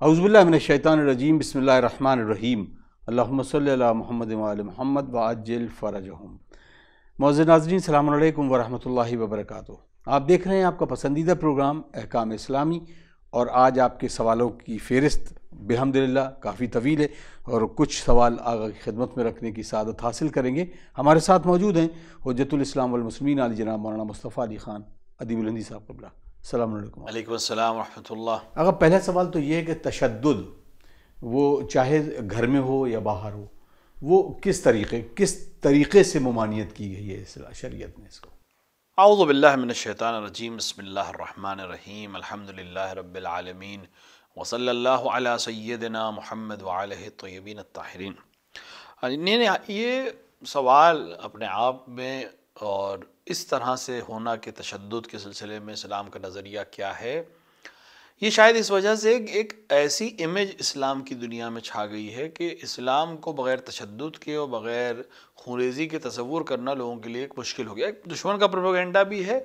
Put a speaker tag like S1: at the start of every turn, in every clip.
S1: اعوذ باللہ من الشیطان الرجیم، بسم اللہ الرحمن الرحیم، اللہم صلی علی محمد وعلی محمد وعجل فرجہم۔ معزز ناظرین، السلام علیکم ورحمۃ اللہ وبرکاتہ۔ آپ دیکھ رہے ہیں آپ کا پسندیدہ پروگرام احکام اسلامی، اور آج آپ کے سوالوں کی فہرست بحمدللہ کافی طویل ہے، اور کچھ سوال آگے کی خدمت میں رکھنے کی سعادت حاصل کریں گے۔ ہمارے ساتھ موجود ہیں حجت الاسلام والمسلمین علی جناب مولانا مصطفیٰ علی خان ادیب الہندی صاحب قبلہ۔ السلام علیکم۔
S2: وعلیکم السلام ورحمۃ اللہ۔
S1: اگر پہلا سوال تو یہ ہے کہ تشدد، وہ چاہے گھر میں ہو یا باہر ہو، وہ کس طریقے سے ممانعت کی گئی ہے شریعت میں اس کو؟
S2: اعوذ باللہ من الشیطان الرجیم، بسم اللہ الرحمن الرحیم، الحمدللہ رب العالمین، وصلی اللہ علی سیدنا محمد وعلیہ الطیبین الطاہرین۔ یہ سوال اپنے آپ میں اور اس طرح سے ہونا کہ تشدد کے سلسلے میں اسلام کا نظریہ کیا ہے، یہ شاید اس وجہ سے ایک ایسی امیج اسلام کی دنیا میں چھا گئی ہے کہ اسلام کو بغیر تشدد کے اور بغیر خونریزی کے تصور کرنا لوگوں کے لیے ایک مشکل ہو گیا۔ ایک دشمن کا پروپیگنڈا بھی ہے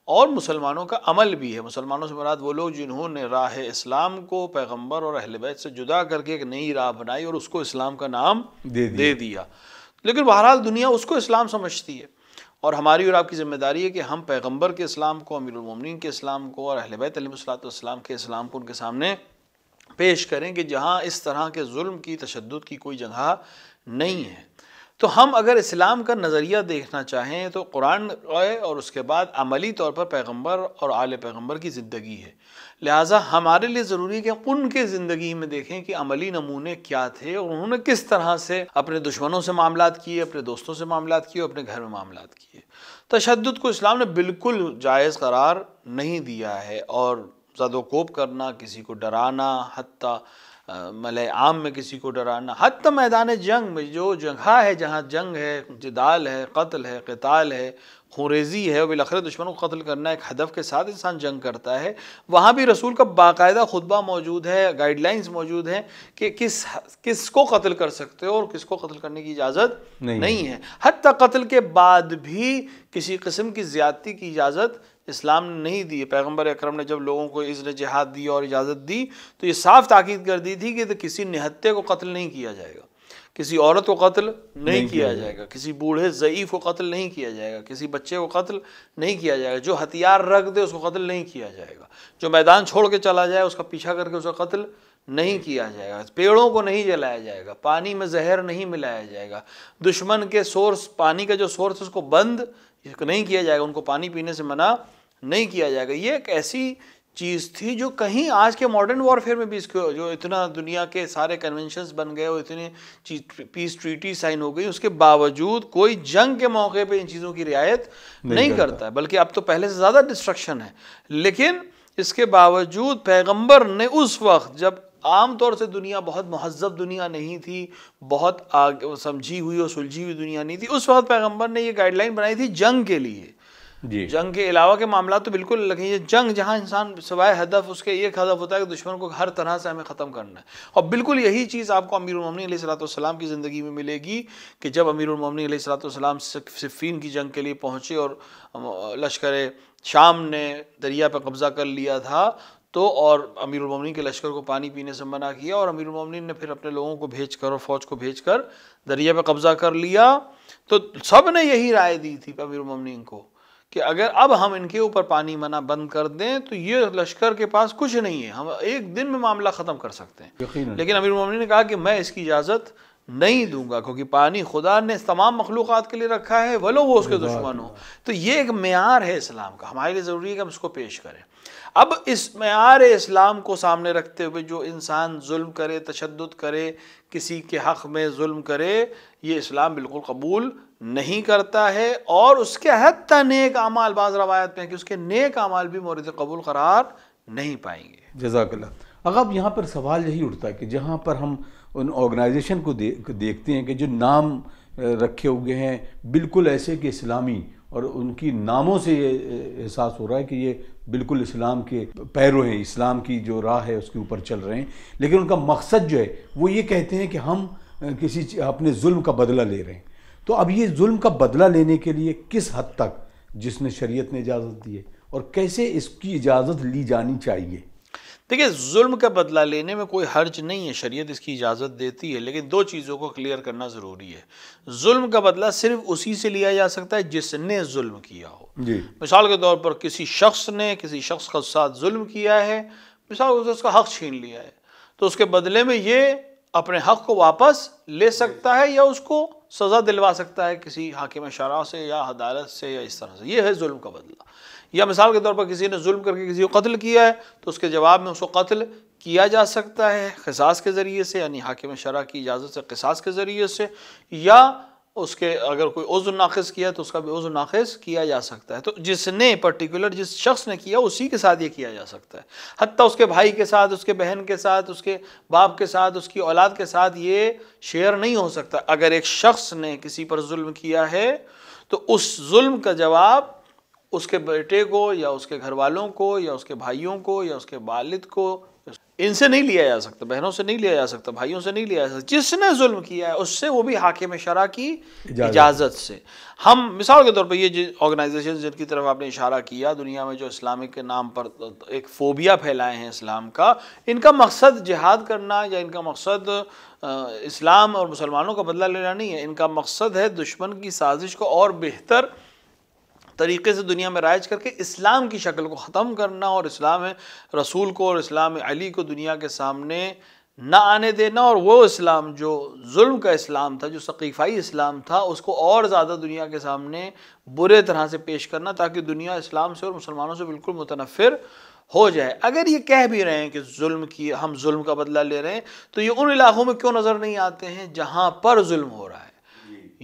S2: اور مسلمانوں کا عمل بھی ہے۔ مسلمانوں سے مراد وہ لوگ جنہوں نے راہ اسلام کو پیغمبر اور اہل بیت سے جدا کر کے ایک نئی راہ بنائی اور اس کو اسلام کا نام دے دیا، لیکن بہرحال دنیا اس کو اسلام سمجھتی ہے، اور ہماری اور آپ کی ذمہ داری ہے کہ ہم پیغمبر کے اسلام کو، امیر المومنین کے اسلام کو اور اہل بیت علیہ السلام کے اسلام کو ان کے سامنے پیش کریں کہ جہاں اس طرح کے ظلم کی، تشدد کی کوئی جگہ نہیں ہے۔ تو ہم اگر اسلام کا نظریہ دیکھنا چاہیں تو قرآن ہے، اور اس کے بعد عملی طور پر پیغمبر اور آل پیغمبر کی زندگی ہے۔ لہٰذا ہمارے لیے ضروری ہے کہ ان کے زندگی میں دیکھیں کہ عملی نمونے کیا تھے اور انہوں نے کس طرح سے اپنے دشمنوں سے معاملات کیے، اپنے دوستوں سے معاملات کیے اور اپنے گھر میں معاملات کیے۔ تشدد کو اسلام نے بالکل جائز قرار نہیں دیا ہے، اور زد و کوب کرنا، کسی کو ڈرانا، حتیٰ ملأ عام میں کسی کو ڈرانا، حتیٰ میدان جنگ میں جو جگہ ہے جہاں جنگ ہے، جدال ہے، قتل ہے، قتال ہے، خونریزی ہے، اور بالآخر دشمنوں کو قتل کرنا، ایک ہدف کے ساتھ انسان جنگ کرتا ہے، وہاں بھی رسول کا باقاعدہ خطبہ موجود ہے، گائیڈ لائنز موجود ہیں کہ کس کو قتل کر سکتے ہو اور کس کو قتل کرنے کی اجازت نہیں ہے۔ حتیٰ قتل کے بعد بھی کسی قسم کی زیادتی کی اجازت اسلام نے نہیں دی۔ پیغمبر اکرم نے جب لوگوں کو اذن جہاد دی اور اجازت دی تو یہ صاف تاکید کر دی تھی کہ کسی نہتے کو قتل نہیں کیا جائے گا، کسی عورت کو قتل نہیں کیا جائے گا، کسی بوڑھے ضعیف کو قتل نہیں کیا جائے گا، کسی بچے کو قتل نہیں کیا جائے گا، جو ہتھیار رکھ دے اس کو قتل نہیں کیا جائے گا، جو میدان چھوڑ کے چلا جائے اس کا پیچھا کر کے اس کا قتل نہیں کیا جائے گا، پیڑوں کو نہیں جلایا جائے گا، پانی میں زہر نہیں ملایا جائے گا، دشمن کے سورس، پانی کا جو سورس اس کو بند نہیں کیا جائے گا، ان کو پانی پینے سے منع نہیں کیا جائے گا۔ یہ ایک ایسی چیز تھی جو کہیں آج کے ماڈرن وارفیئر میں بھی اس کو، جو اتنا دنیا کے سارے کنونشنز بن گئے اور اتنی پیس ٹریٹی سائن ہو گئی، اس کے باوجود کوئی جنگ کے موقع پہ ان چیزوں کی رعایت نہیں کرتا ہے، بلکہ اب تو پہلے سے زیادہ ڈسٹرکشن ہے۔ لیکن اس کے باوجود پیغمبر نے اس وقت جب عام طور سے دنیا بہت مہذب دنیا نہیں تھی، بہت سمجھی ہوئی اور سلجھی ہوئی دنیا نہیں تھی، اس وقت پیغمبر نے یہ گائیڈ لائن بنائی تھی جنگ کے لیے۔ جنگ کے علاوہ کے معاملات تو بالکل الگ ہیں، یہ جنگ جہاں انسان سوائے ہدف اس کے ایک ہدف ہوتا ہے کہ دشمن کو ہر طرح سے ہمیں ختم کرنا ہے، اور بالکل یہی چیز آپ کو امیر المومنین علیہ السلام کی زندگی میں ملے گی کہ جب امیر المومنین علیہ السلام صفین کی جنگ کے لیے پہنچے اور لشکر شام نے دریا پہ قبضہ کر لیا تھا تو، اور امیر المومنین کے لشکر کو پانی پینے سے منع کیا، اور امیر المومنین نے پھر اپنے لوگوں کو بھیج کر اور فوج کو بھیج کر دریا پہ قبضہ کر لیا، تو سب نے یہی رائے دی تھی امیر المومنین کو کہ اگر اب ہم ان کے اوپر پانی منع بند کر دیں تو یہ لشکر کے پاس کچھ نہیں ہے، ہم ایک دن میں معاملہ ختم کر سکتے ہیں۔ لیکن امیر المومنین نے کہا کہ میں اس کی اجازت نہیں دوں گا، کیونکہ پانی خدا نے تمام مخلوقات کے لیے رکھا ہے، ولو وہ اس کے دشمن ہوں۔ تو یہ ایک معیار ہے اسلام کا، ہمارے لیے ضروری ہے کہ ہم اس کو پیش کریں۔ اب اس معیار اسلام کو سامنے رکھتے ہوئے جو انسان ظلم کرے، تشدد کرے، کسی کے حق میں ظلم کرے، یہ اسلام بالکل قبول نہیں کرتا ہے، اور اس کے حتیٰ نیک اعمال، بعض روایت میں کہ اس کے نیک اعمال بھی مورد قبول قرار نہیں پائیں گے۔
S1: جزاک اللہ۔ اب یہاں پر سوال یہی اٹھتا ہے کہ جہاں پر ہم ان آرگنائزیشن کو دیکھتے ہیں کہ جو نام رکھے ہوئے ہیں بالکل ایسے کہ اسلامی، اور ان کی ناموں سے یہ احساس ہو رہا ہے کہ یہ بالکل اسلام کے پیرو ہیں، اسلام کی جو راہ ہے اس کے اوپر چل رہے ہیں، لیکن ان کا مقصد جو ہے وہ یہ کہتے ہیں کہ ہم کسی اپنے ظلم کا بدلہ لے رہے ہیں۔ تو اب یہ ظلم کا بدلہ لینے کے لیے کس حد تک جس نے شریعت نے اجازت دی ہے اور کیسے اس کی اجازت لی جانی چاہیے؟
S2: دیکھیے ظلم کا بدلہ لینے میں کوئی حرج نہیں ہے، شریعت اس کی اجازت دیتی ہے، لیکن دو چیزوں کو کلیئر کرنا ضروری ہے۔ ظلم کا بدلہ صرف اسی سے لیا جا سکتا ہے جس نے ظلم کیا ہو۔ مثال کے طور پر کسی شخص نے کسی شخص کے ساتھ ظلم کیا ہے، مثال اس کا حق چھین لیا ہے، تو اس کے بدلے میں یہ اپنے حق کو واپس لے سکتا ہے یا اس کو سزا دلوا سکتا ہے کسی حاکم شرع سے یا عدالت سے یا اس طرح سے، یہ ہے ظلم کا بدلہ۔ یا مثال کے طور پر کسی نے ظلم کر کے کسی کو قتل کیا ہے تو اس کے جواب میں اس کو قتل کیا جا سکتا ہے قصاص کے ذریعے سے، یعنی حاکم شرع کی اجازت سے قصاص کے ذریعے سے، یا اس کے اگر کوئی عضو ناقص کیا تو اس کا بھی عضو ناقص کیا جا سکتا ہے۔ تو جس نے پرٹیکولر جس شخص نے کیا اسی کے ساتھ یہ کیا جا سکتا ہے، حتیٰ اس کے بھائی کے ساتھ، اس کے بہن کے ساتھ، اس کے باپ کے ساتھ، اس کی اولاد کے ساتھ یہ شیئر نہیں ہو سکتا۔ اگر ایک شخص نے کسی پر ظلم کیا ہے تو اس ظلم کا جواب اس کے بیٹے کو یا اس کے گھر والوں کو یا اس کے بھائیوں کو یا اس کے والد کو ان سے نہیں لیا جا سکتا، بہنوں سے نہیں لیا جا سکتا، بھائیوں سے نہیں لیا جا سکتا، جس نے ظلم کیا ہے اس سے، وہ بھی حاکم شرع کی اجازت سے۔ ہم مثال کے طور پر یہ آرگنائزیشن جن کی طرف آپ نے اشارہ کیا دنیا میں جو اسلامک کے نام پر ایک فوبیا پھیلائے ہیں اسلام کا، ان کا مقصد جہاد کرنا یا ان کا مقصد اسلام اور مسلمانوں کا بدلہ لینا نہیں ہے، ان کا مقصد ہے دشمن کی سازش کو اور بہتر طریقے سے دنیا میں رائج کر کے اسلام کی شکل کو ختم کرنا اور اسلام رسول کو اور اسلام علی کو دنیا کے سامنے نہ آنے دینا، اور وہ اسلام جو ظلم کا اسلام تھا، جو سقیفائی اسلام تھا، اس کو اور زیادہ دنیا کے سامنے برے طرح سے پیش کرنا تاکہ دنیا اسلام سے اور مسلمانوں سے بالکل متنفر ہو جائے۔ اگر یہ کہہ بھی رہے ہیں کہ ہم ظلم کا بدلہ لے رہے ہیں، تو یہ ان علاقوں میں کیوں نظر نہیں آتے ہیں جہاں پر ظلم ہو رہا ہے؟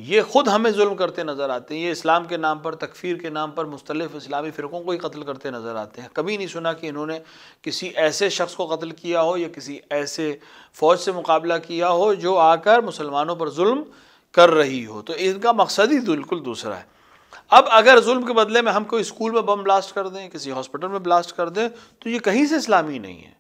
S2: یہ خود ہمیں ظلم کرتے نظر آتے ہیں، یہ اسلام کے نام پر، تکفیر کے نام پر مختلف اسلامی فرقوں کو ہی قتل کرتے نظر آتے ہیں۔ کبھی نہیں سنا کہ انہوں نے کسی ایسے شخص کو قتل کیا ہو یا کسی ایسے فوج سے مقابلہ کیا ہو جو آ کر مسلمانوں پر ظلم کر رہی ہو۔ تو ان کا مقصد ہی بالکل دوسرا ہے۔ اب اگر ظلم کے بدلے میں ہم کوئی اسکول میں بم بلاسٹ کر دیں، کسی ہاسپٹل میں بلاسٹ کر دیں، تو یہ کہیں سے اسلامی نہیں ہے،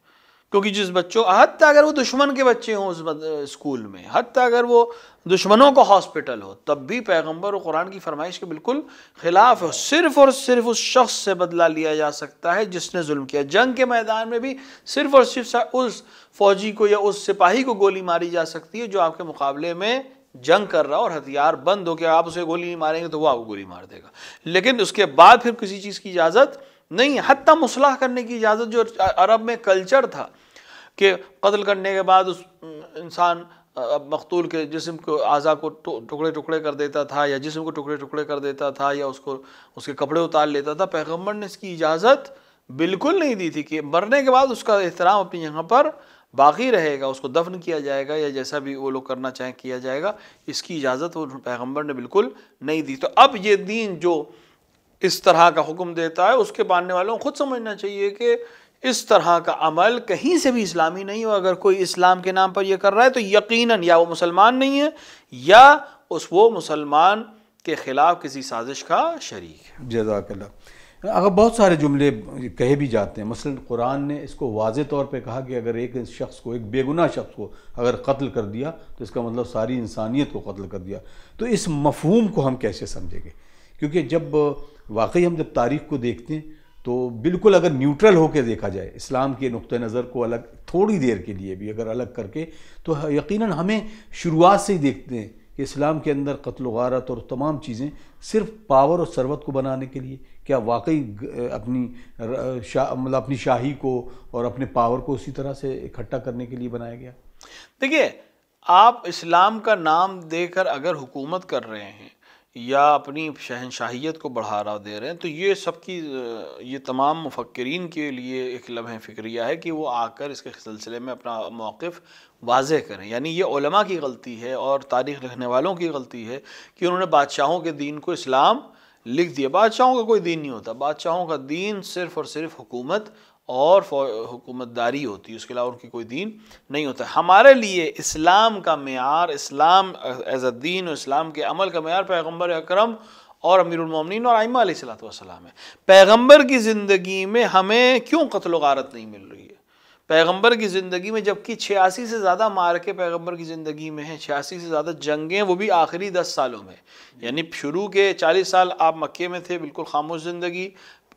S2: کیونکہ جس بچوں، حتیٰ اگر وہ دشمن کے بچے ہوں اس اسکول میں، حتیٰ اگر وہ دشمنوں کا ہاسپٹل ہو، تب بھی پیغمبر و قرآن کی فرمائش کے بالکل خلاف ہے۔ صرف اور صرف اس شخص سے بدلہ لیا جا سکتا ہے جس نے ظلم کیا۔ جنگ کے میدان میں بھی صرف اور صرف اس فوجی کو یا اس سپاہی کو گولی ماری جا سکتی ہے جو آپ کے مقابلے میں جنگ کر رہا اور ہتھیار بند ہو کہ آپ اسے گولی نہیں ماریں گے تو وہ آپ کو گولی مار دے گا، لیکن اس کے بعد پھر کسی چیز کی اجازت نہیں ہے۔ حتیٰ مصلح کرنے کی اجازت جو عرب میں کلچر تھا کہ قتل کرنے کے بعد اس انسان مقتول کے جسم کو، اعضاء کو ٹکڑے ٹکڑے کر دیتا تھا یا جسم کو ٹکڑے ٹکڑے کر دیتا تھا یا اس کے کپڑے اتار لیتا تھا، پیغمبر نے اس کی اجازت بالکل نہیں دی تھی کہ مرنے کے بعد اس کا احترام اپنی جگہ پر باقی رہے گا، اس کو دفن کیا جائے گا یا جیسا بھی وہ لوگ کرنا چاہیں کیا جائے گا، اس کی اجازت وہ پیغمبر نے بالکل نہیں دی۔ تو اب یہ دین جو اس طرح کا حکم دیتا ہے، اس کے ماننے والوں کو خود سمجھنا چاہیے کہ اس طرح کا عمل کہیں سے بھی اسلامی نہیں ہو۔ اگر کوئی اسلام کے نام پر یہ کر رہا ہے تو یقیناً یا وہ مسلمان نہیں ہے یا وہ مسلمان کے خلاف کسی سازش کا شریک ہے۔
S1: جزاک اللہ۔ اگر بہت سارے جملے کہے بھی جاتے ہیں، مثلا قرآن نے اس کو واضح طور پہ کہا کہ اگر ایک شخص کو، ایک بے گناہ شخص کو اگر قتل کر دیا تو اس کا مطلب ساری انسانیت کو قتل کر دیا۔ تو اس مفہوم کو ہم کیسے سمجھیں گے؟ کیونکہ جب واقعی ہم جب تاریخ کو دیکھتے ہیں تو بالکل اگر نیوٹرل ہو کے دیکھا جائے، اسلام کے نقطہ نظر کو الگ تھوڑی دیر کے لیے بھی اگر الگ کر کے، تو یقیناً ہمیں شروعات سے ہی دیکھتے ہیں کہ اسلام کے اندر قتل و غارت اور تمام چیزیں صرف پاور اور ثروت کو بنانے کے لیے، کیا واقعی اپنی شاہی کو اور اپنے پاور کو اسی طرح سے اکٹھا کرنے کے لیے بنایا گیا؟
S2: دیکھیے، آپ اسلام کا نام دے کر اگر حکومت کر رہے ہیں یا اپنی شہنشاہیت کو بڑھاوا دے رہے ہیں تو یہ سب کی، یہ تمام مفکرین کے لیے ایک لمحہ فکریہ ہے کہ وہ آ کر اس کے سلسلے میں اپنا موقف واضح کریں۔ یعنی یہ علماء کی غلطی ہے اور تاریخ لکھنے والوں کی غلطی ہے کہ انہوں نے بادشاہوں کے دین کو اسلام لکھ دیا۔ بادشاہوں کا کوئی دین نہیں ہوتا، بادشاہوں کا دین صرف اور صرف حکومت اور حکومت داری ہوتی ہے، اس کے علاوہ ان کی کوئی دین نہیں ہوتا۔ ہمارے لیے اسلام کا معیار، اسلام ایز اے دین و اسلام کے عمل کا معیار پیغمبر اکرم اور امیر المومنین اور ائمہ علیہ السلام ہے۔ پیغمبر کی زندگی میں ہمیں کیوں قتل و غارت نہیں مل رہی ہے؟ پیغمبر کی زندگی میں جبکہ 86 سے زیادہ معرکے پیغمبر کی زندگی میں ہیں، 86 سے زیادہ جنگیں، وہ بھی آخری 10 سالوں میں، یعنی شروع کے 40 سال آپ مکے میں تھے، بالکل خاموش زندگی،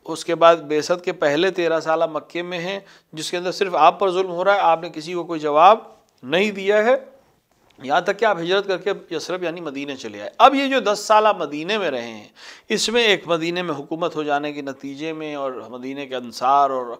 S2: اس کے بعد بعثت کے پہلے 13 سالہ مکے میں ہیں، جس کے اندر صرف آپ پر ظلم ہو رہا ہے، آپ نے کسی کو کوئی جواب نہیں دیا ہے، یہاں تک کہ آپ ہجرت کر کے یثرب یعنی مدینے چلے آئے۔ اب یہ جو 10 سالہ مدینے میں رہے ہیں، اس میں ایک مدینے میں حکومت ہو جانے کے نتیجے میں اور مدینے کے انصار اور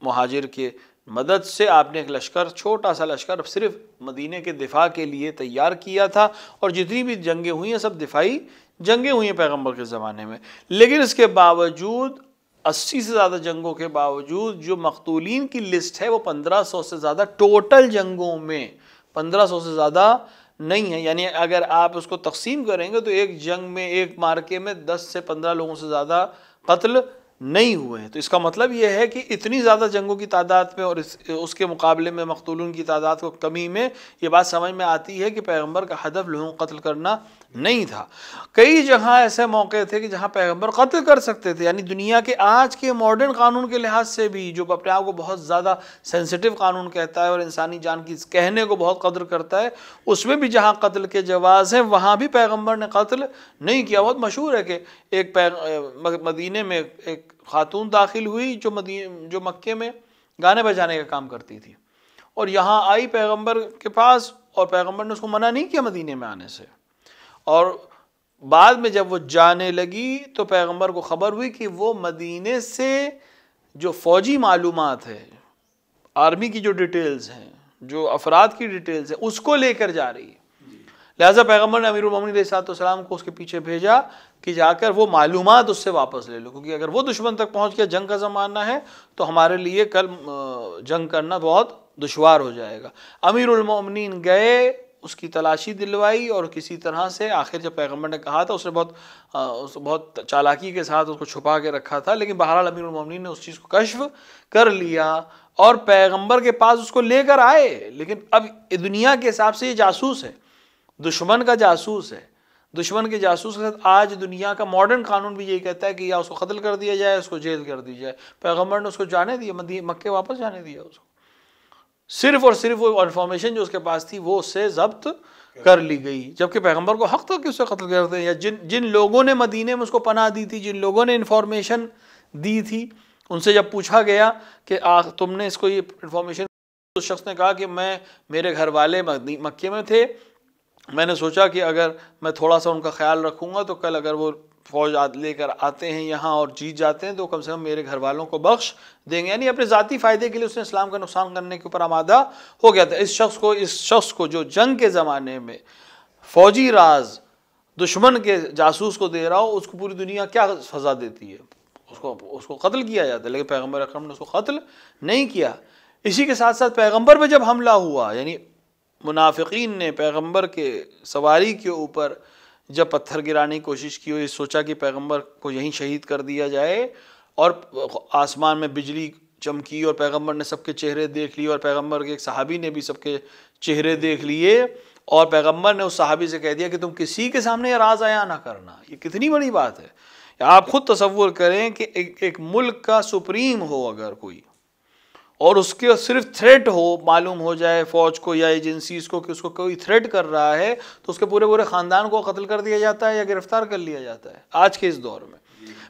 S2: مہاجر کے مدد سے آپ نے ایک لشکر، چھوٹا سا لشکر صرف مدینے کے دفاع کے لیے تیار کیا تھا، اور جتنی بھی جنگیں ہوئی ہیں سب دفاعی جنگیں ہوئی ہیں پیغمبر کے زمانے میں۔ لیکن اس کے باوجود 80 سے زیادہ جنگوں کے باوجود جو مقتولین کی لسٹ ہے وہ 1500 سے زیادہ ٹوٹل جنگوں میں 1500 سے زیادہ نہیں ہے، یعنی اگر آپ اس کو تقسیم کریں گے تو ایک جنگ میں، ایک مارکے میں 10 سے 15 لوگوں سے زیادہ قتل نہیں ہوئے ہیں۔ تو اس کا مطلب یہ ہے کہ اتنی زیادہ جنگوں کی تعداد میں اور اس کے مقابلے میں مقتولون کی تعداد کو کمی میں یہ بات سمجھ میں آتی ہے کہ پیغمبر کا ہدف لوگوں کو قتل کرنا نہیں تھا۔ کئی جگہ ایسے موقع تھے کہ جہاں پیغمبر قتل کر سکتے تھے، یعنی دنیا کے آج کے ماڈرن قانون کے لحاظ سے بھی، جو اپنے آپ کو بہت زیادہ سینسیٹیو قانون کہتا ہے اور انسانی جان کی کہنے کو بہت قدر کرتا ہے، اس میں بھی جہاں قتل کے جواز ہیں وہاں بھی پیغمبر نے قتل نہیں کیا۔ بہت مشہور ہے کہ ایک مدینے میں ایک خاتون داخل ہوئی جو مکے میں گانے بجانے کا کام کرتی تھی، اور یہاں آئی پیغمبر کے پاس، اور پیغمبر نے اس کو منع نہیں کیا مدینے میں آنے سے، اور بعد میں جب وہ جانے لگی تو پیغمبر کو خبر ہوئی کہ وہ مدینے سے جو فوجی معلومات ہے، آرمی کی جو ڈیٹیلز ہیں، جو افراد کی ڈیٹیلز ہیں، اس کو لے کر جا رہی ہے۔ لہٰذا پیغمبر نے امیر المومنین علیہ السلام کو اس کے پیچھے بھیجا کہ جا کر وہ معلومات اس سے واپس لے لو، کیونکہ اگر وہ دشمن تک پہنچ گیا، جنگ کا زمانہ ہے، تو ہمارے لیے کل جنگ کرنا بہت دشوار ہو جائے گا۔ امیر المومنین گئے، اس کی تلاشی دلوائی، اور کسی طرح سے آخر جب پیغمبر نے کہا تھا، اس نے بہت چالاکی کے ساتھ اس کو چھپا کے رکھا تھا، لیکن بہرحال امیر المومنین نے اس چیز کو کشف کر لیا اور پیغمبر کے پاس اس کو لے کر آئے۔ لیکن اب دنیا کے حساب سے یہ جاسوس ہے، دشمن کا جاسوس ہے۔ دشمن کے جاسوس کے ساتھ آج دنیا کا ماڈرن قانون بھی یہی کہتا ہے کہ یا اس کو قتل کر دیا جائے، اس کو جیل کر دی جائے۔ پیغمبر نے اس کو جانے دیا، مکے واپس جانے دیا اس کو، صرف اور صرف وہ انفارمیشن جو اس کے پاس تھی وہ اس سے ضبط کر لی گئی، جبکہ پیغمبر کو حق تھا کہ اسے قتل کر دیں، یا جن لوگوں نے مدینے میں اس کو پناہ دی تھی، جن لوگوں نے انفارمیشن دی تھی، ان سے جب پوچھا گیا کہ تم نے اس کو یہ انفارمیشن، اس شخص نے کہا کہ میرے گھر والے مکے میں تھے، میں نے سوچا کہ اگر میں تھوڑا سا ان کا خیال رکھوں گا تو کل اگر وہ فوج لے کر آتے ہیں یہاں اور جیت جاتے ہیں تو کم سے کم میرے گھر والوں کو بخش دیں گے، یعنی اپنے ذاتی فائدے کے لیے اس نے اسلام کا نقصان کرنے کے اوپر آمادہ ہو گیا تھا۔ اس شخص کو جو جنگ کے زمانے میں فوجی راز دشمن کے جاسوس کو دے رہا ہو، اس کو پوری دنیا کیا سزا دیتی ہے؟ اس کو قتل کیا جاتا ہے، لیکن پیغمبر اکرم نے اس کو قتل نہیں کیا۔ اسی کے ساتھ ساتھ پیغمبر پہ جب حملہ ہوا، یعنی منافقین نے پیغمبر کے سواری کے اوپر جب پتھر گرانے کی کوشش کی، یہ سوچا کہ پیغمبر کو یہیں شہید کر دیا جائے، اور آسمان میں بجلی چمکی اور پیغمبر نے سب کے چہرے دیکھ لیے، اور پیغمبر کے ایک صحابی نے بھی سب کے چہرے دیکھ لیے، اور پیغمبر نے اس صحابی سے کہہ دیا کہ تم کسی کے سامنے یہ راز عیاں نہ کرنا۔ یہ کتنی بڑی بات ہے۔ آپ خود تصور کریں کہ ایک ملک کا سپریم ہو اگر کوئی، اور اس کے صرف تھریٹ ہو، معلوم ہو جائے فوج کو یا ایجنسیز کو کہ اس کو کوئی تھریٹ کر رہا ہے، تو اس کے پورے خاندان کو قتل کر دیا جاتا ہے یا گرفتار کر لیا جاتا ہے۔ آج کے اس دور میں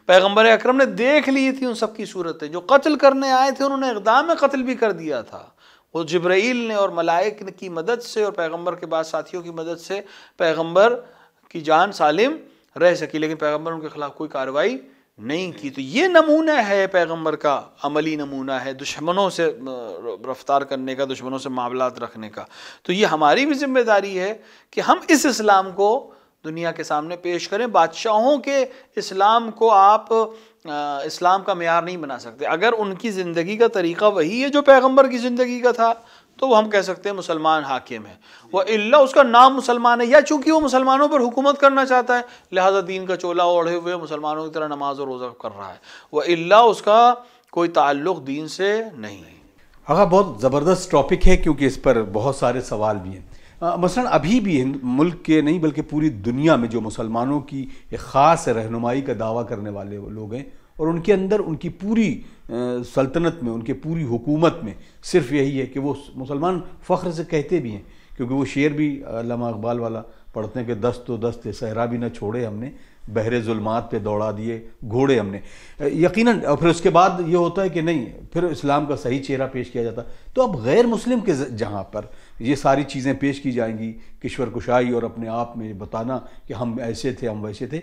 S2: پیغمبر اکرم نے دیکھ لی تھی ان سب کی صورتیں، جو قتل کرنے آئے تھے انہوں نے اقدام قتل بھی کر دیا تھا۔ وہ جبرائیل نے اور ملائک کی مدد سے اور پیغمبر کے بعد ساتھیوں کی مدد سے پیغمبر کی جان سالم رہ سکی، لیکن پیغمبر ان کے خلاف کوئی کارروائی نہیں کی۔ تو یہ نمونہ ہے پیغمبر کا، عملی نمونہ ہے دشمنوں سے رفتار کرنے کا، دشمنوں سے معاملات رکھنے کا۔ تو یہ ہماری بھی ذمہ داری ہے کہ ہم اس اسلام کو دنیا کے سامنے پیش کریں۔ بادشاہوں کے اسلام کو آپ اسلام کا معیار نہیں بنا سکتے۔ اگر ان کی زندگی کا طریقہ وہی ہے جو پیغمبر کی زندگی کا تھا تو وہ ہم کہہ سکتے ہیں مسلمان حاکم ہے، وَإِلَّا اس کا نام مسلمان ہے، یا چونکہ وہ مسلمانوں پر حکومت کرنا چاہتا ہے لہذا دین کا چولا اوڑھے ہوئے مسلمانوں کی طرح نماز اور روزہ کر رہا ہے، وَإِلَّا اس کا کوئی تعلق دین سے نہیں ہے۔
S1: آقا بہت زبردست ٹاپک ہے کیونکہ اس پر بہت سارے سوال بھی ہیں۔ مثلا ابھی بھی ملک کے نہیں بلکہ پوری دنیا میں جو مسلمانوں کی ایک خاص رہنمائی کا دعویٰ کرنے والے لوگ ہیں، اور ان کے اندر ان کی پوری سلطنت میں، ان کے پوری حکومت میں صرف یہی ہے کہ وہ مسلمان فخر سے کہتے بھی ہیں، کیونکہ وہ شعر بھی علامہ اقبال والا پڑھتے ہیں کہ دست و دست صحرا بھی نہ چھوڑے ہم نے، بحر ظلمات پہ دوڑا دیے گھوڑے ہم نے. یقیناً اور پھر اس کے بعد یہ ہوتا ہے کہ نہیں، پھر اسلام کا صحیح چہرہ پیش کیا جاتا. تو اب غیر مسلم کے جہاں پر یہ ساری چیزیں پیش کی جائیں گی، کشور کشائی اور اپنے آپ میں بتانا کہ ہم ایسے تھے ہم ویسے تھے،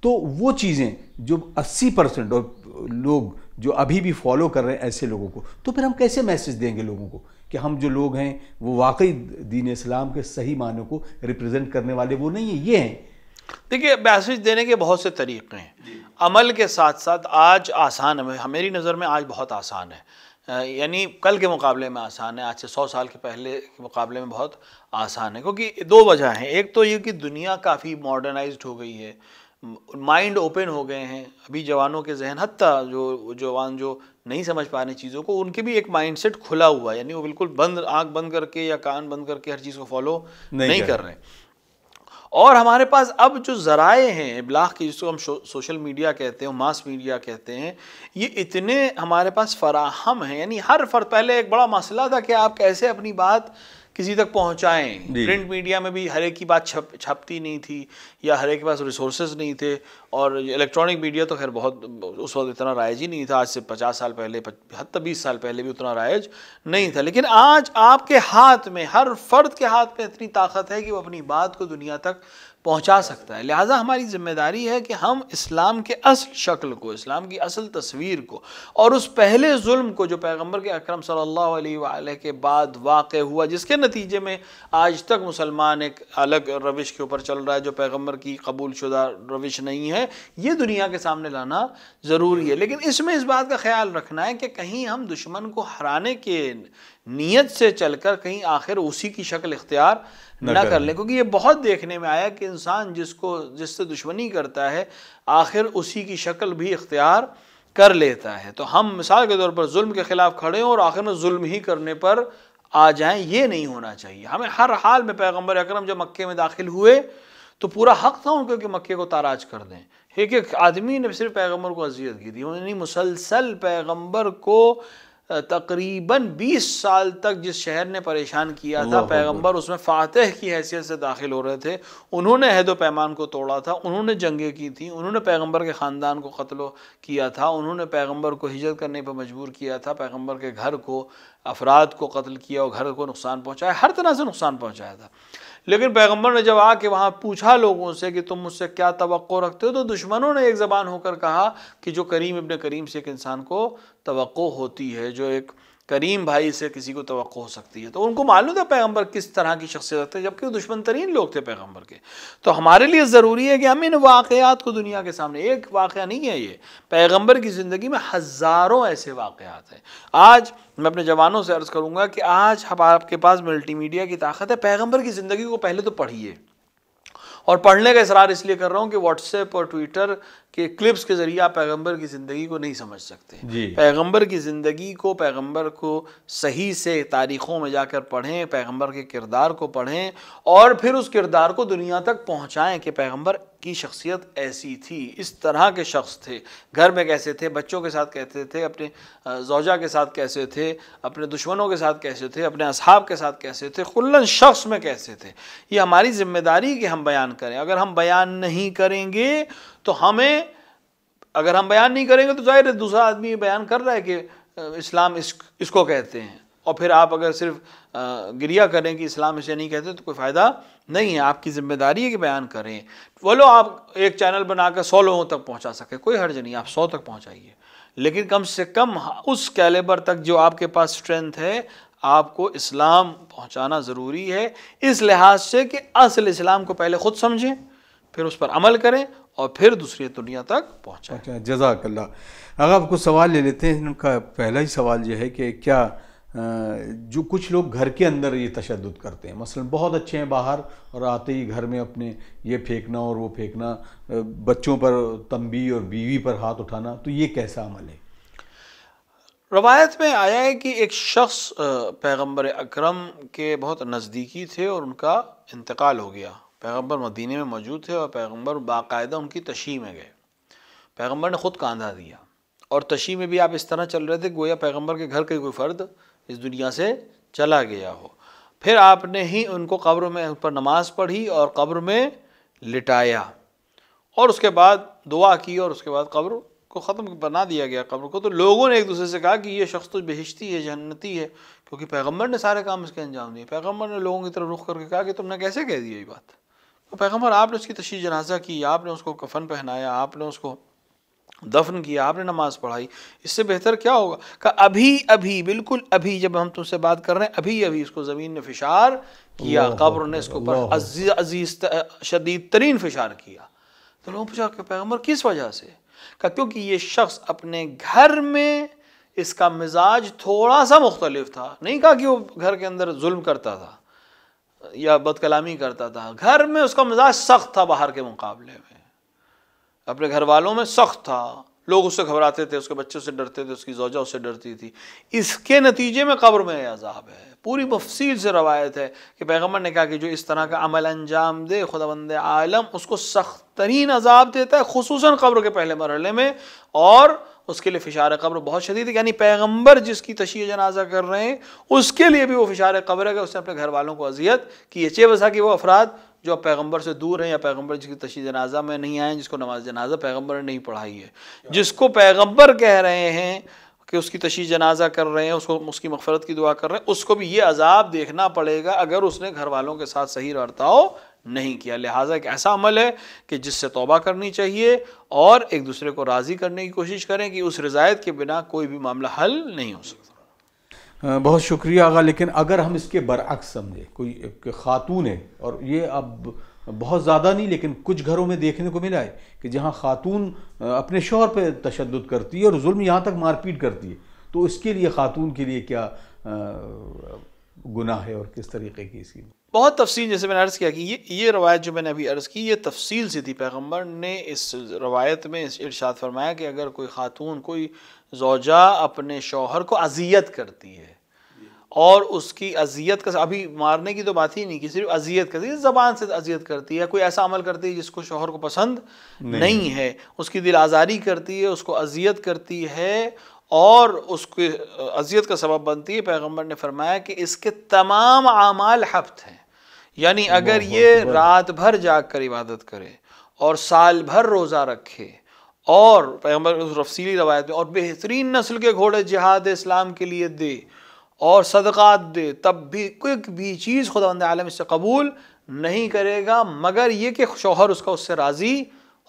S1: تو وہ چیزیں جو 80% اور لوگ جو ابھی بھی فالو کر رہے ہیں ایسے لوگوں کو، تو پھر ہم کیسے میسج دیں گے لوگوں کو کہ ہم جو لوگ ہیں وہ واقعی دین اسلام کے صحیح معنی کو ریپرزینٹ کرنے والے وہ نہیں ہیں، یہ ہیں.
S2: دیکھیے میسج دینے کے بہت سے طریقے ہیں، عمل کے ساتھ ساتھ آج آسان ہے، میری نظر میں آج بہت آسان ہے، یعنی کل کے مقابلے میں آسان ہے، آج سے 100 سال کے پہلے کے مقابلے میں بہت آسان ہے. کیونکہ دو وجہ ہیں، ایک تو یہ کہ دنیا کافی ماڈرنائزڈ ہو گئی ہے، مائنڈ اوپن ہو گئے ہیں. ابھی جوانوں کے ذہن، حتیٰ جو جوان جو نہیں سمجھ پا رہے چیزوں کو، ان کے بھی ایک مائنڈ سیٹ کھلا ہوا ہے، یعنی وہ بالکل بند، آنکھ بند کر کے یا کان بند کر کے ہر چیز کو فالو نہیں کر رہے. اور ہمارے پاس اب جو ذرائع ہیں ابلاغ کی، جس کو ہم سوشل میڈیا کہتے ہیں، ماس میڈیا کہتے ہیں، یہ اتنے ہمارے پاس فراہم ہیں. یعنی ہر فرد، پہلے ایک بڑا مسئلہ تھا کہ آپ کیسے اپنی بات کسی تک پہنچائیں. پرنٹ میڈیا میں بھی ہر ایک کی بات چھپتی نہیں تھی، یا ہر ایک کے پاس ریسورسز نہیں تھے. اور الیکٹرانک میڈیا تو خیر بہت اس وقت اتنا رائج ہی نہیں تھا، آج سے 50 سال پہلے، حتیٰ 20 سال پہلے بھی اتنا رائج نہیں تھا. لیکن آج آپ کے ہاتھ میں، ہر فرد کے ہاتھ میں اتنی طاقت ہے کہ وہ اپنی بات کو دنیا تک پہنچا سکتا ہے. لہٰذا ہماری ذمہ داری ہے کہ ہم اسلام کے اصل شکل کو، اسلام کی اصل تصویر کو، اور اس پہلے ظلم کو جو پیغمبر کے اکرم صلی اللہ علیہ وآلہ کے بعد واقع ہوا، جس کے نتیجے میں آج تک مسلمان ایک الگ روش کے اوپر چل رہا ہے جو پیغمبر کی قبول شدہ روش نہیں ہے، یہ دنیا کے سامنے لانا ضروری ہے. لیکن اس میں اس بات کا خیال رکھنا ہے کہ کہیں ہم دشمن کو ہرانے کے نیت سے چل کر کہیں آخر اسی کی شکل اختیار نہ کر لیں. کیونکہ یہ بہت دیکھنے میں آیا کہ انسان جس سے دشمنی کرتا ہے، آخر اسی کی شکل بھی اختیار کر لیتا ہے. تو ہم مثال کے طور پر ظلم کے خلاف کھڑے ہوں اور آخر میں ظلم ہی کرنے پر آ جائیں، یہ نہیں ہونا چاہیے. ہمیں ہر حال میں، پیغمبر اکرم جب مکے میں داخل ہوئے تو پورا حق تھا ان کو کہ مکے کو تاراج کر دیں. ایک آدمی نے صرف پیغمبر کو اذیت کی تھی، انہوں نے مسلسل پیغمبر کو تقریباً 20 سال تک جس شہر نے پریشان کیا تھا، پیغمبر اس میں فاتح کی حیثیت سے داخل ہو رہے تھے. انہوں نے عہد و پیمان کو توڑا تھا، انہوں نے جنگیں کی تھیں، انہوں نے پیغمبر کے خاندان کو قتل کیا تھا، انہوں نے پیغمبر کو ہجرت کرنے پر مجبور کیا تھا، پیغمبر کے گھر کو، افراد کو قتل کیا اور گھر کو نقصان پہنچایا، ہر طرح سے نقصان پہنچایا تھا. لیکن پیغمبر نے جب آ کے وہاں پوچھا لوگوں سے کہ تم مجھ سے کیا توقع رکھتے ہو، تو دشمنوں نے ایک زبان ہو کر کہا کہ جو کریم ابن کریم سے ایک انسان کو توقع ہوتی ہے، جو ایک کریم بھائی سے کسی کو توقع ہو سکتی ہے. تو ان کو معلوم تھا پیغمبر کس طرح کی شخصیت ہے، جبکہ وہ دشمن ترین لوگ تھے پیغمبر کے. تو ہمارے لیے ضروری ہے کہ ہم ان واقعات کو دنیا کے سامنے، ایک واقعہ نہیں ہے یہ، پیغمبر کی زندگی میں ہزاروں ایسے واقعات ہیں. آج میں اپنے جوانوں سے عرض کروں گا کہ آج آپ کے پاس ملٹی میڈیا کی طاقت ہے، پیغمبر کی زندگی کو پہلے تو پڑھیے. اور پڑھنے کا اصرار اس لیے کر رہا ہوں کہ واٹس ایپ اور ٹویٹر کے کلپس کے ذریعے آپ پیغمبر کی زندگی کو نہیں سمجھ سکتے. پیغمبر کی زندگی کو، پیغمبر کو صحیح سے تاریخوں میں جا کر پڑھیں، پیغمبر کے کردار کو پڑھیں، اور پھر اس کردار کو دنیا تک پہنچائیں کہ پیغمبر کی شخصیت ایسی تھی، اس طرح کے شخص تھے، گھر میں کیسے تھے، بچوں کے ساتھ کیسے تھے، اپنے زوجہ کے ساتھ کیسے تھے، اپنے دشمنوں کے ساتھ کیسے تھے، اپنے اصحاب کے ساتھ کیسے تھے، کلاً شخص میں کیسے تھے. یہ ہماری ذمہ داری کہ ہم بیان کریں. اگر ہم بیان نہیں کریں گے تو اگر ہم بیان نہیں کریں گے تو ظاہر ہے دوسرا آدمی بیان کر رہا ہے کہ اسلام اس کو کہتے ہیں، اور پھر آپ اگر صرف گریہ کریں کہ اسلام اسے نہیں کہتے تو کوئی فائدہ نہیں ہے. آپ کی ذمہ داری ہے کہ بیان کریں. بولو آپ ایک چینل بنا کر 100 لوگوں تک پہنچا سکے، کوئی حرج نہیں، آپ 100 تک پہنچائیے، لیکن کم سے کم اس کیلیبر تک جو آپ کے پاس اسٹرینتھ ہے، آپ کو اسلام پہنچانا ضروری ہے، اس لحاظ سے کہ اصل اسلام کو پہلے خود سمجھیں، پھر اس پر عمل کریں، اور پھر دوسری دنیا تک پہنچائیں.
S1: جزاک اللہ. اگر آپ کو سوال لے لیتے ہیں، ان کا پہلا ہی سوال یہ ہے کہ کیا جو کچھ لوگ گھر کے اندر یہ تشدد کرتے ہیں، مثلا بہت اچھے ہیں باہر، اور آتے ہی گھر میں اپنے یہ پھینکنا اور وہ پھینکنا، بچوں پر تنبیہ اور بیوی پر ہاتھ اٹھانا، تو یہ کیسا عمل ہے؟
S2: روایت میں آیا ہے کہ ایک شخص پیغمبر اکرم کے بہت نزدیکی تھے اور ان کا انتقال ہو گیا. پیغمبر مدینے میں موجود تھے اور پیغمبر باقاعدہ ان کی تشییع میں گئے. پیغمبر نے خود کاندھا دیا، اور تشییع میں بھی آپ اس طرح چل رہے تھے گویا پیغمبر کے گھر کا کوئی فرد اس دنیا سے چلا گیا ہو. پھر آپ نے ہی ان کو قبر میں پر نماز پڑھی اور قبر میں لٹایا، اور اس کے بعد دعا کی، اور اس کے بعد قبر کو ختم بنا دیا گیا قبر کو۔ تو لوگوں نے ایک دوسرے سے کہا کہ یہ شخص تو بہشتی ہے، جنتی ہے، کیونکہ پیغمبر نے سارے کام اس کے انجام دیے۔ پیغمبر نے لوگوں کی طرف رخ کر کے کہا کہ تم نے کیسے کہہ دیا یہ بات؟ تو پیغمبر آپ نے اس کی تشییع جنازہ کی، آپ نے اس کو کفن پہنایا، آپ نے اس کو دفن کیا، آپ نے نماز پڑھائی، اس سے بہتر کیا ہوگا؟ کہ ابھی بالکل ابھی جب ہم تم سے بات کر رہے ہیں، ابھی اس کو زمین نے فشار کیا، قبر نے اس کے اوپر عزیز شدید ترین فشار کیا۔ تو لوگوں پوچھا کہ پیغمبر کس وجہ سے؟ کہ کیونکہ یہ شخص اپنے گھر میں اس کا مزاج تھوڑا سا مختلف تھا۔ نہیں کہا کہ وہ گھر کے اندر ظلم کرتا تھا یا بد کلامی کرتا تھا، گھر میں اس کا مزاج سخت تھا، باہر کے مقابلے میں اپنے گھر والوں میں سخت تھا، لوگ اس سے گھبراتے تھے، اس کے بچوں سے ڈرتے تھے، اس کی زوجہ اس سے ڈرتی تھی۔ اس کے نتیجے میں قبر میں عذاب ہے۔ پوری تفصیل سے روایت ہے کہ پیغمبر نے کہا کہ جو اس طرح کا عمل انجام دے، خداوند عالم اس کو سخت ترین عذاب دیتا ہے، خصوصاً قبر کے پہلے مرحلے میں، اور اس کے لیے فشار قبر بہت شدید ہے۔ یعنی پیغمبر جس کی تشییع جنازہ کر رہے ہیں اس کے لیے بھی وہ فشار قبر ہے کہ اس نے اپنے گھر والوں کو اذیت کی ہے۔ چہ بسا کہ وہ افراد جو پیغمبر سے دور ہیں یا پیغمبر جس کی تشییع جنازہ میں نہیں آئے، جس کو نماز جنازہ پیغمبر نے نہیں پڑھائی ہے، جس کو پیغمبر کہہ رہے ہیں کہ اس کی تشییع جنازہ کر رہے ہیں، اس کی مغفرت کی دعا کر رہے ہیں، اس کو بھی یہ عذاب دیکھنا پڑے گا اگر اس نے گھر والوں کے ساتھ صحیح برتاؤ نہیں کیا۔ لہٰذا ایک ایسا عمل ہے کہ جس سے توبہ کرنی چاہیے، اور ایک دوسرے کو راضی کرنے کی کوشش کریں کہ اس رضایت کے بنا کوئی بھی معاملہ حل نہیں ہو سکتا۔
S1: بہت شکریہ آغا۔ لیکن اگر ہم اس کے برعکس سمجھیں، کوئی خاتون ہے، اور یہ اب بہت زیادہ نہیں لیکن کچھ گھروں میں دیکھنے کو ملا ہے کہ جہاں خاتون اپنے شوہر پہ تشدد کرتی ہے اور ظلم یہاں تک مار پیٹ کرتی ہے، تو اس کے لیے خاتون کے لیے کیا گناہ ہے اور کس طریقے کی اس کی؟
S2: بہت تفصیل، جیسے میں نے عرض کیا کہ یہ روایت جو میں نے ابھی عرض کی یہ تفصیل سے تھی۔ پیغمبر نے اس روایت میں ارشاد فرمایا کہ اگر کوئی خاتون، کوئی زوجہ اپنے شوہر کو اذیت کرتی ہے، اور اس کی اذیت کا ابھی مارنے کی تو بات ہی نہیں کی، صرف اذیت کرتی ہے، زبان سے اذیت کرتی ہے، کوئی ایسا عمل کرتی ہے جس کو شوہر کو پسند نہیں ہے، اس کی دل آزاری کرتی ہے، اس کو اذیت کرتی ہے اور اس کی اذیت کا سبب بنتی ہے، پیغمبر نے فرمایا کہ اس کے تمام اعمال حبط ہیں۔ یعنی اگر یہ رات بھر جاگ کر عبادت کرے اور سال بھر روزہ رکھے، اور پیغمبر تفصیلی روایت میں، اور بہترین نسل کے گھوڑے جہاد اسلام کے لیے دے اور صدقات دے، تب بھی کوئی بھی چیز خداوند عالم اس سے قبول نہیں کرے گا مگر یہ کہ شوہر اس کا اس سے راضی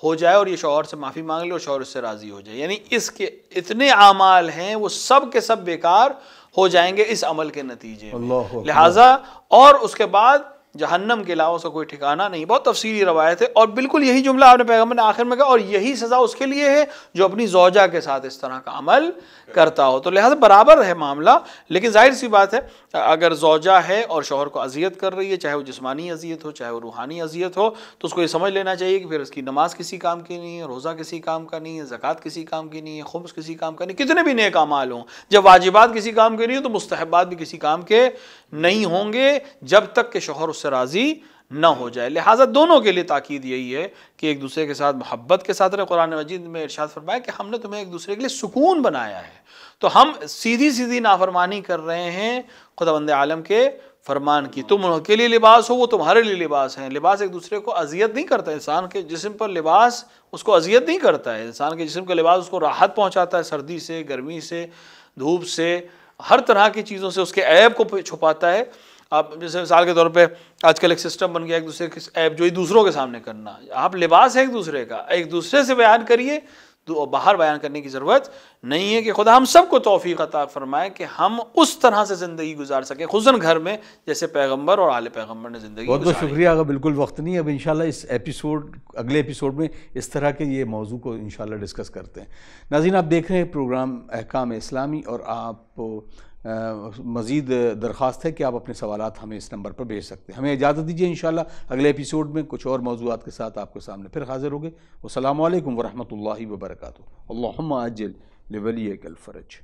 S2: ہو جائے، اور یہ شوہر سے معافی مانگ لے اور شوہر اس سے راضی ہو جائے۔ یعنی اس کے اتنے اعمال ہیں وہ سب کے سب بیکار ہو جائیں گے اس عمل کے نتیجے میں۔ لہٰذا اور اس کے بعد جہنم کے علاوہ اس کا کوئی ٹھکانہ نہیں۔ بہت تفصیلی روایت ہے، اور بالکل یہی جملہ آپ نے پیغمبر نے آخر میں کہا، اور یہی سزا اس کے لیے ہے جو اپنی زوجہ کے ساتھ اس طرح کا عمل کرتا ہو۔ تو لہٰذا برابر ہے معاملہ، لیکن ظاہر سی بات ہے اگر زوجہ ہے اور شوہر کو اذیت کر رہی ہے، چاہے وہ جسمانی اذیت ہو چاہے وہ روحانی اذیت ہو، تو اس کو یہ سمجھ لینا چاہیے کہ پھر اس کی نماز کسی کام کی نہیں ہے، روزہ کسی کام کا نہیں ہے، زکوٰۃ کسی کام کی نہیں ہے، خمس کسی کام کا نہیں، کتنے بھی نیک اعمال ہوں، جب واجبات کسی کام کے نہیں ہوں تو مستحبات بھی کسی کام کے نہیں ہوں گے جب تک کہ شوہر اس سے راضی نہ ہو جائے۔ لہٰذا دونوں کے لیے تاکید یہی ہے کہ ایک دوسرے کے ساتھ محبت کے ساتھ رہے۔ قرآن مجید میں ارشاد فرمایا کہ ہم نے تمہیں ایک دوسرے کے لیے سکون بنایا ہے، تو ہم سیدھی نافرمانی کر رہے ہیں خداوند عالم کے فرمان کی۔ تم ان کے لیے لباس ہو، وہ تمہارے لیے لباس ہیں۔ لباس ایک دوسرے کو اذیت نہیں کرتا، انسان کے جسم پر لباس اس کو اذیت نہیں کرتا ہے، انسان کے جسم کا لباس اس کو راحت پہنچاتا ہے، سردی سے، گرمی سے، دھوپ سے، ہر طرح کی چیزوں سے اس کے عیب کو چھپاتا ہے۔ آپ جیسے مثال کے طور پہ آج کل ایک سسٹم بن گیا ایک دوسرے کے عیب جو ہی دوسروں کے سامنے کرنا، آپ لباس ہے ایک دوسرے کا، ایک دوسرے سے بیان کریے، باہر بیان کرنے کی ضرورت نہیں ہے۔ کہ خدا ہم سب کو توفیق عطا فرمائے کہ ہم اس طرح سے زندگی گزار سکیں، خصوصاً گھر میں جیسے پیغمبر اور آل پیغمبر نے زندگی گزاری۔
S1: بہت شکریہ آگا، بالکل وقت نہیں ہے، اب انشاءاللہ اس اگلے ایپیسوڈ میں اس طرح کے یہ موضوع کو انشاءاللہ ڈسکس کرتے ہیں۔ ناظرین، آپ دیکھ رہے ہیں پروگرام احکام اسلامی، اور آپ مزید درخواست ہے کہ آپ اپنے سوالات ہمیں اس نمبر پر بھیج سکتے ہیں۔ ہمیں اجازت دیجیے، انشاءاللہ اگلے ایپیسوڈ میں کچھ اور موضوعات کے ساتھ آپ کے سامنے پھر حاضر ہوگے۔ والسلام علیکم ورحمۃ اللہ وبرکاتہ۔ اللہم عجل لولیک الفرج۔